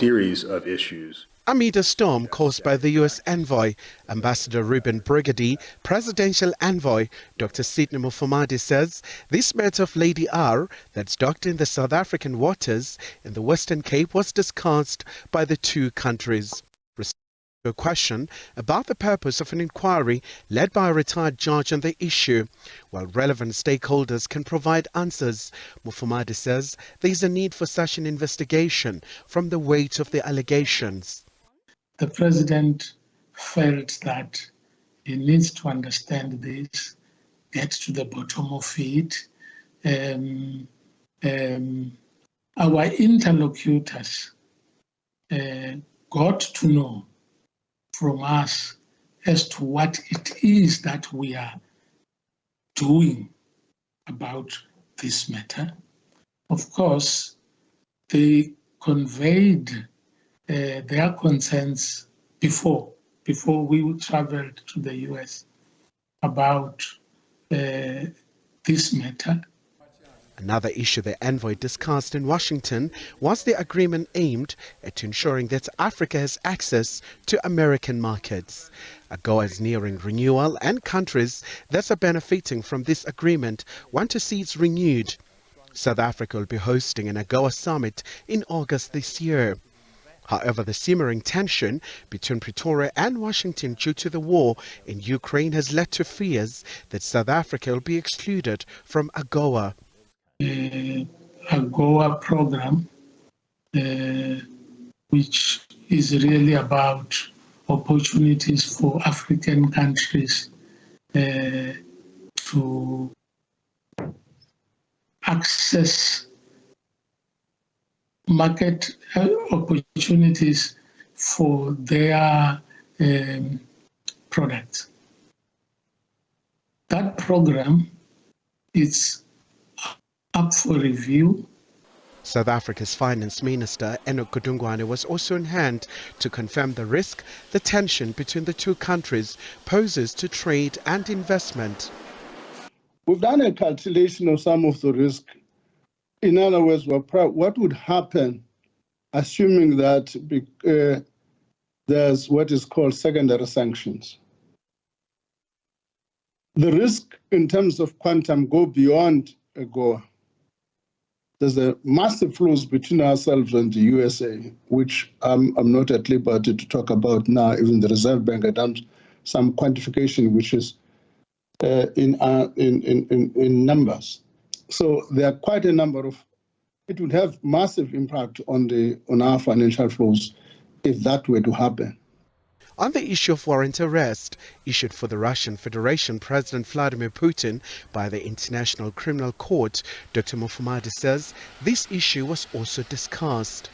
series of issues. Amid a storm caused by the U.S. envoy, Ambassador Ruben Brigady, presidential envoy Dr. Sidney Mufamadi says this matter of Lady R that's docked in the South African waters in the Western Cape was discussed by the two countries. A question about the purpose of an inquiry led by a retired judge on the issue. While relevant stakeholders can provide answers, Mufamadi says there is a need for such an investigation from the weight of the allegations. The president felt that he needs to understand this, get to the bottom of it. Our interlocutors got to know from us as to what it is that we are doing about this matter. Of course, they conveyed their concerns before we traveled to the US about this matter. Another issue the envoy discussed in Washington was the agreement aimed at ensuring that Africa has access to American markets. AGOA is nearing renewal and countries that are benefiting from this agreement want to see it renewed. South Africa will be hosting an AGOA summit in August this year. However, the simmering tension between Pretoria and Washington due to the war in Ukraine has led to fears that South Africa will be excluded from AGOA. AGOA program, which is really about opportunities for African countries to access market opportunities for their products. That program is up for review. South Africa's Finance Minister Enoch Godongwana was also in hand to confirm the risk the tension between the two countries poses to trade and investment. We've done a calculation of some of the risk. In other words, what would happen assuming that there's what is called secondary sanctions. The risk in terms of quantum go beyond AGOA. There's a massive flows between ourselves and the USA, which I'm not at liberty to talk about now. Even the Reserve Bank had done some quantification, which is in numbers. So there are quite a number of. It would have massive impact on our financial flows if that were to happen. On the issue of warrant arrest issued for the Russian Federation President Vladimir Putin by the International Criminal Court, Dr. Mufamadi says this issue was also discussed.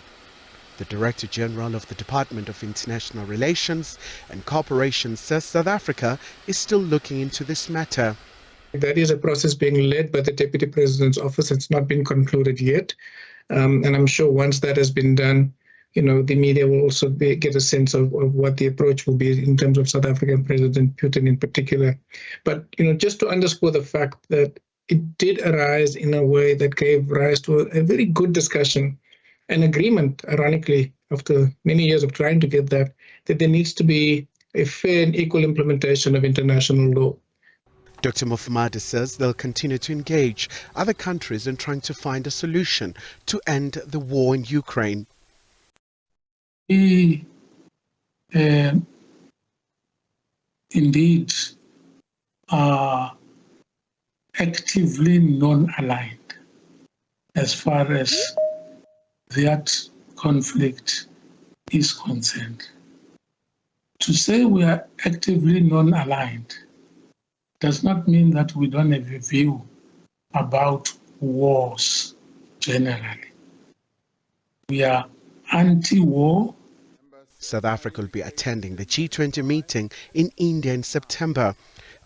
The Director General of the Department of International Relations and Cooperation says South Africa is still looking into this matter. That is a process being led by the Deputy President's office. It's not been concluded yet. And I'm sure once that has been done, the media will also get a sense of what the approach will be in terms of South African President Putin in particular. But, just to underscore the fact that it did arise in a way that gave rise to a very good discussion, an agreement, ironically, after many years of trying to get that there needs to be a fair and equal implementation of international law. Dr. Mufamadi says they'll continue to engage other countries in trying to find a solution to end the war in Ukraine. We indeed are actively non-aligned as far as that conflict is concerned. To say we are actively non-aligned does not mean that we don't have a view about wars generally. We are anti-war. South Africa will be attending the G20 meeting in India in September.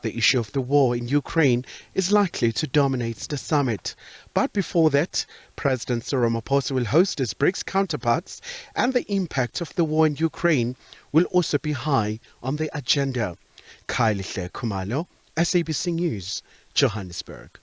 The issue of the war in Ukraine is likely to dominate the summit. But before that, President Ramaphosa will host his BRICS counterparts, and the impact of the war in Ukraine will also be high on the agenda. Khumalo, SABC News, Johannesburg.